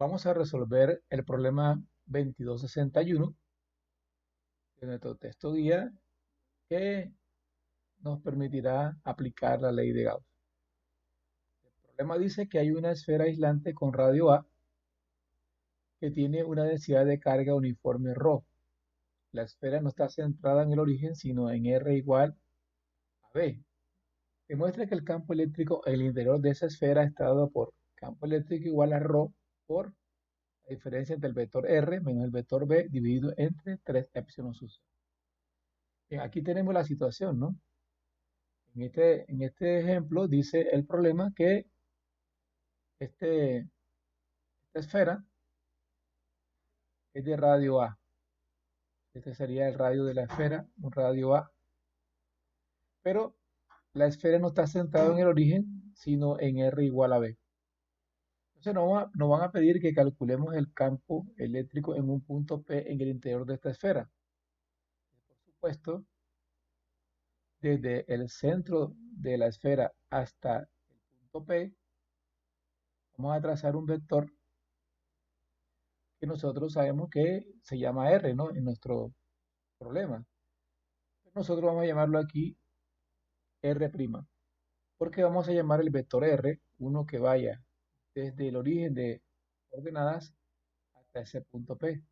Vamos a resolver el problema 2261 de nuestro texto guía que nos permitirá aplicar la ley de Gauss. El problema dice que hay una esfera aislante con radio A que tiene una densidad de carga uniforme ρ. La esfera no está centrada en el origen, sino en R igual a B. Demuestra que el campo eléctrico en el interior de esa esfera está dado por campo eléctrico igual a ρ por la diferencia entre el vector R menos el vector B dividido entre 3 epsilon sub c. Bien, aquí tenemos la situación, ¿no? En este ejemplo dice el problema que esta esfera es de radio A. Este sería el radio de la esfera, un radio A. Pero la esfera no está centrada en el origen, sino en R igual a B. Entonces nos van a pedir que calculemos el campo eléctrico en un punto P en el interior de esta esfera. Por supuesto, desde el centro de la esfera hasta el punto P, vamos a trazar un vector que nosotros sabemos que se llama R, ¿no? En nuestro problema. Nosotros vamos a llamarlo aquí R', porque vamos a llamar el vector R, uno que vaya desde el origen de coordenadas hasta ese punto P.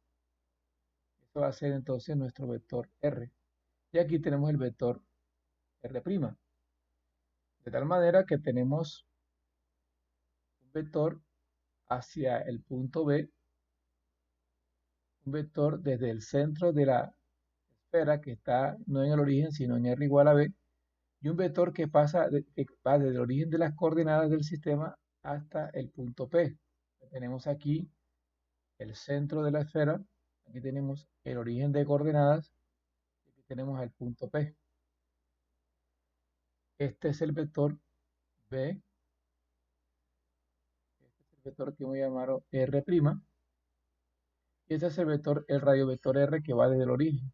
Eso va a ser entonces nuestro vector R. Y aquí tenemos el vector R'. De tal manera que tenemos un vector hacia el punto B, un vector desde el centro de la esfera que está no en el origen, sino en R igual a B, y un vector que que va desde el origen de las coordenadas del sistema hasta el punto P. Tenemos aquí el centro de la esfera, aquí tenemos el origen de coordenadas, y aquí tenemos el punto P. Este es el vector B, este es el vector que voy a llamar R', y este es el radiovector R que va desde el origen.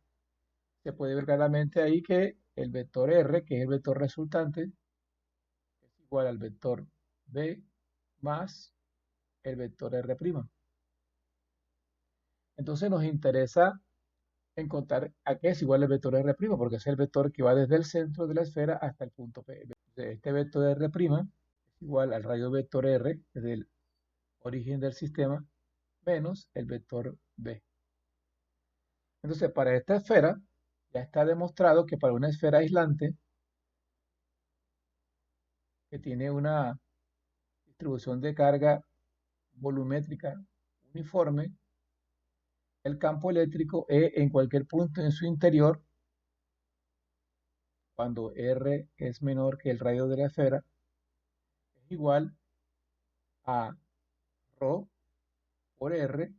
Se puede ver claramente ahí que el vector R, que es el vector resultante, es igual al vector B más el vector R'. Entonces nos interesa encontrar a qué es igual el vector R', porque es el vector que va desde el centro de la esfera hasta el punto P. Este vector R' es igual al radio vector R desde el origen del sistema menos el vector B. Entonces, para esta esfera, ya está demostrado que para una esfera aislante que tiene una distribución de carga volumétrica uniforme, el campo eléctrico E en cualquier punto en su interior, cuando R es menor que el radio de la esfera, es igual a ρ por R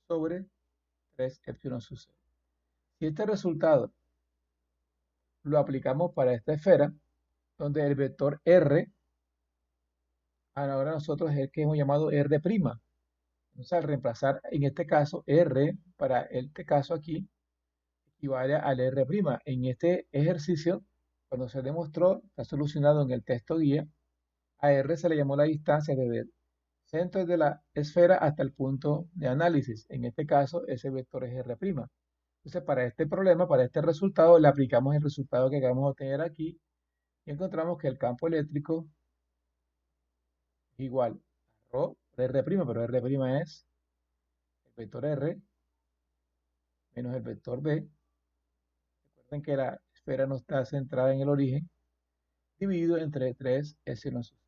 sobre 3 epsilon sub c. Si este resultado lo aplicamos para esta esfera, donde el vector R, ahora nosotros es el que hemos llamado R'. Entonces, al reemplazar en este caso R para este caso aquí, equivale al R'. En este ejercicio, cuando se demostró, está solucionado en el texto guía, a R se le llamó la distancia desde el centro de la esfera hasta el punto de análisis. En este caso, ese vector es R'. Entonces, para este problema, para este resultado, le aplicamos el resultado que acabamos de obtener aquí y encontramos que el campo eléctrico es igual a ρ de R', pero R' es el vector R menos el vector B. Recuerden que la esfera no está centrada en el origen, dividido entre 3 epsilon sub c.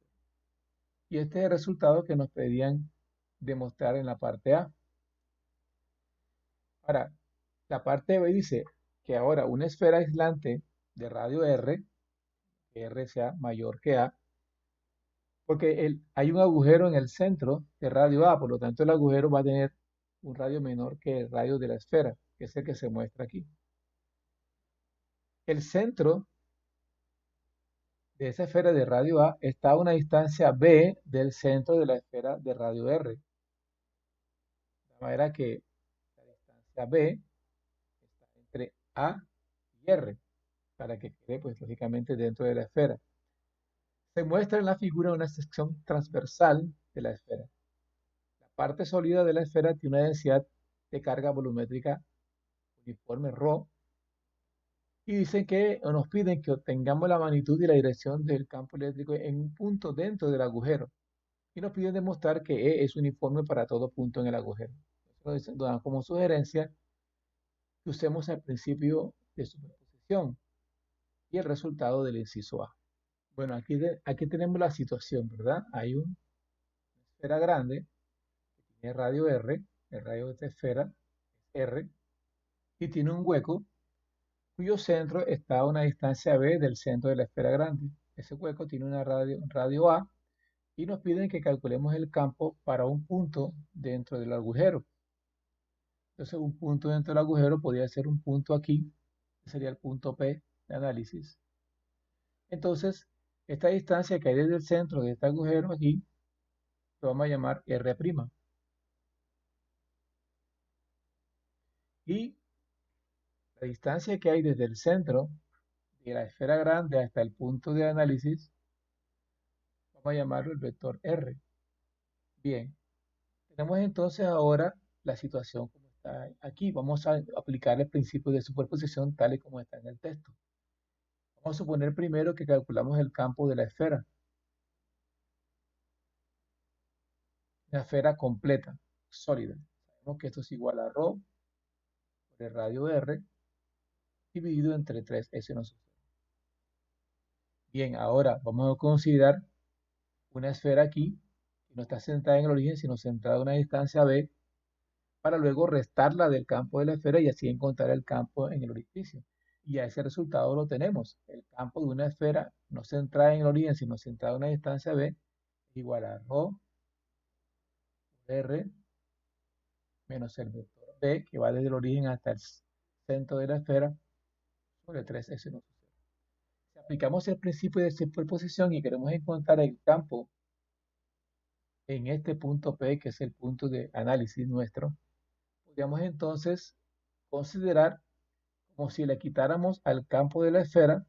Y este es el resultado que nos pedían demostrar en la parte A. Ahora, la parte B dice que ahora una esfera aislante de radio R, que R sea mayor que A, porque hay un agujero en el centro de radio A, por lo tanto el agujero va a tener un radio menor que el radio de la esfera, que es el que se muestra aquí. El centro de esa esfera de radio A está a una distancia B del centro de la esfera de radio R. De manera que la distancia B está entre A y R, para que quede, pues, lógicamente dentro de la esfera. Se muestra en la figura una sección transversal de la esfera. parte sólida de la esfera tiene una densidad de carga volumétrica uniforme ρ, y dicen que, o nos piden que obtengamos la magnitud y la dirección del campo eléctrico en un punto dentro del agujero. Y nos piden demostrar que E es uniforme para todo punto en el agujero. Entonces, nos dan como sugerencia que usemos el principio de superposición y el resultado del inciso A. Bueno, aquí tenemos la situación, ¿verdad? Hay una esfera grande que tiene radio R, el radio de esta esfera es R, y tiene un hueco cuyo centro está a una distancia B del centro de la esfera grande. Ese hueco tiene una radio A y nos piden que calculemos el campo para un punto dentro del agujero. Entonces, un punto dentro del agujero podría ser un punto aquí, que sería el punto P de análisis. Entonces, esta distancia que hay desde el centro de este agujero aquí, lo vamos a llamar R'. Y la distancia que hay desde el centro de la esfera grande hasta el punto de análisis, vamos a llamarlo el vector R. Bien, tenemos entonces ahora la situación como está aquí. Vamos a aplicar el principio de superposición tal y como está en el texto. Vamos a suponer primero que calculamos el campo de la esfera. Una esfera completa, sólida. Sabemos que esto es igual a ρ por el radio R dividido entre 3S no sub 0. Bien, ahora vamos a considerar una esfera aquí que no está centrada en el origen, sino centrada a una distancia B, para luego restarla del campo de la esfera y así encontrar el campo en el orificio. Y a ese resultado lo tenemos. El campo de una esfera no centrada en el origen, sino centrada a una distancia B, es igual a ρ por R menos el vector B, que va desde el origen hasta el centro de la esfera, sobre 3S no sub 0. Si aplicamos el principio de superposición y queremos encontrar el campo en este punto P, que es el punto de análisis nuestro, podríamos entonces considerar como si le quitáramos al campo de la esfera,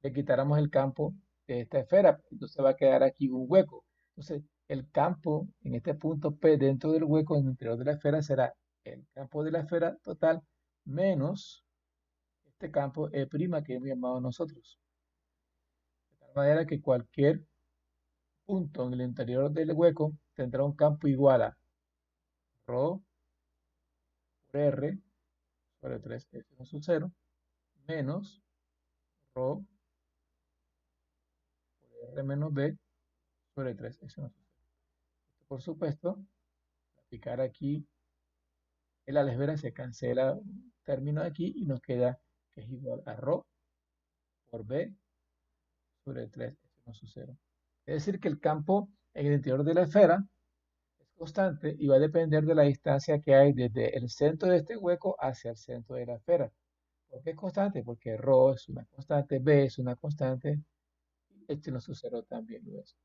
le quitáramos el campo de esta esfera. Entonces va a quedar aquí un hueco. Entonces el campo en este punto P dentro del hueco en el interior de la esfera será el campo de la esfera total menos este campo E' que hemos llamado nosotros. De tal manera que cualquier punto en el interior del hueco tendrá un campo igual a ρ por R sobre 3S sub 0 menos ρ por R menos B sobre 3S sub 0. Por supuesto, aplicar aquí el álgebra se cancela un término aquí y nos queda que es igual a ρ por B sobre 3S sub 0. Es decir, que el campo en el interior de la esfera es constante y va a depender de la distancia que hay desde el centro de este hueco hacia el centro de la esfera. ¿Por qué es constante? Porque ρ es una constante, B es una constante, y sub 0 también lo es.